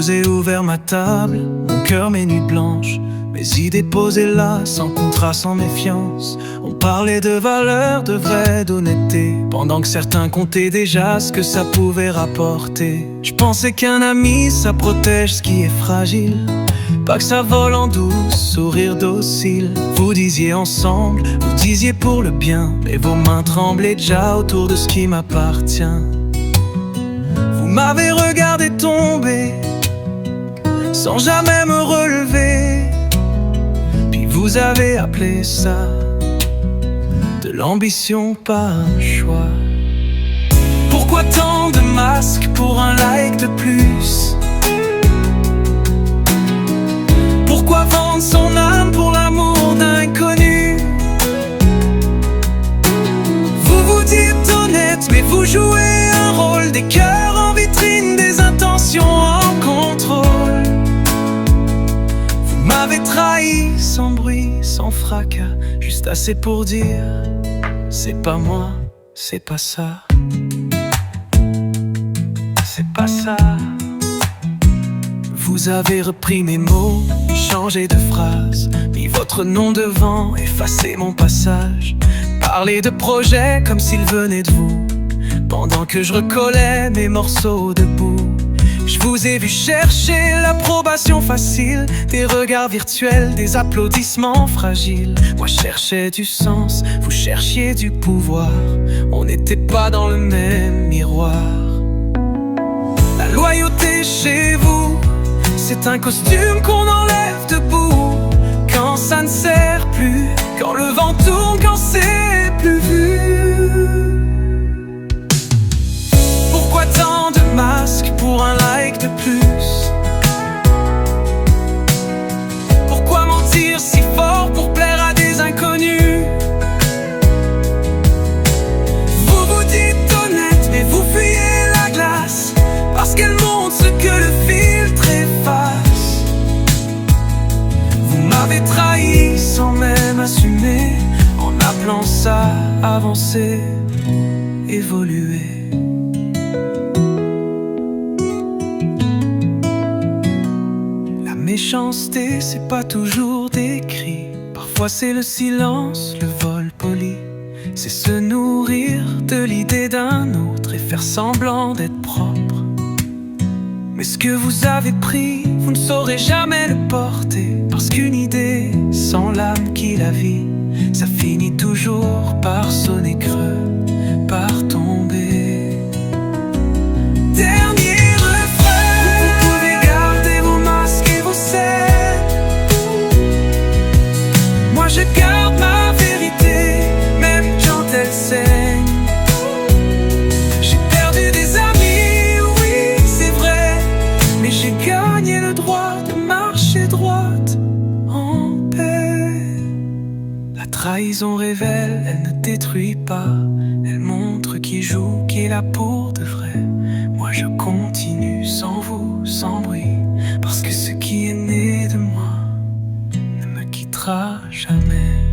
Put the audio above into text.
ai ouvert ma table, mon cœur, mes nuits blanches, mes idées posées là, sans contrat, sans méfiance. On parlait de valeur, de vrai, d'honnêteté, pendant que certains comptaient déjà ce que ça pouvait rapporter. Je pensais qu'un ami, ça protège ce qui est fragile, pas que ça vole en douce, sourire docile. Vous disiez ensemble, vous disiez pour le bien, mais vos mains tremblaient déjà autour de ce qui m'appartient. Vous m'avez regardé tomber, sans jamais me relever, puis vous avez appelé ça de l'ambition, pas un choix. Pourquoi tant de masques pour un like de plus? Pourquoi vendre son âme pour l'amour d'inconnu? Vous vous dites honnête, mais vous jouez un rôle, des cœurs en vitrine, des intentions en contrôle. Vous m'avez trahi sans bruit, sans fracas, juste assez pour dire c'est pas moi, c'est pas ça. C'est pas ça. Vous avez repris mes mots, changé de phrase, mis votre nom devant, effacé mon passage. Parlé de projets comme s'ils venaient de vous, pendant que je recollais mes morceaux de boue. Je vous ai vu chercher l'approbation facile, des regards virtuels, des applaudissements fragiles. Moi je cherchais du sens, vous cherchiez du pouvoir. On n'était pas dans le même miroir. La loyauté chez vous, c'est un costume qu'on enlève debout, quand ça ne sert plus, quand le vent tourne, quand c'est plus vu. Pourquoi tant de masques pour un like de plus? Pourquoi mentir si fort pour plaire à des inconnus? Vous vous dites honnête, mais vous fuyez la glace, parce qu'elle montre ce que le filtre efface. Vous m'avez trahi sans même assumer, en appelant ça avancer, évoluer. La méchanceté, c'est pas toujours des cris, parfois c'est le silence, le vol poli. C'est se nourrir de l'idée d'un autre et faire semblant d'être propre. Mais ce que vous avez pris, vous ne saurez jamais le porter, parce qu'une idée sans l'âme qui la vit, ça finit toujours par sonner creux, par tomber. Dernier refrain, vous pouvez garder vos masques et vos scènes. Moi je garde ma vérité, même quand elle saigne. J'ai perdu des amis, oui c'est vrai, mais j'ai gagné le droit de marcher droite en paix. La trahison révèle, elle ne détruit pas, elle montre qui joue, qui est là pour de vrai. Moi je continue sans vous, sans bruit, parce que ce qui est né de moi ne me quittera jamais.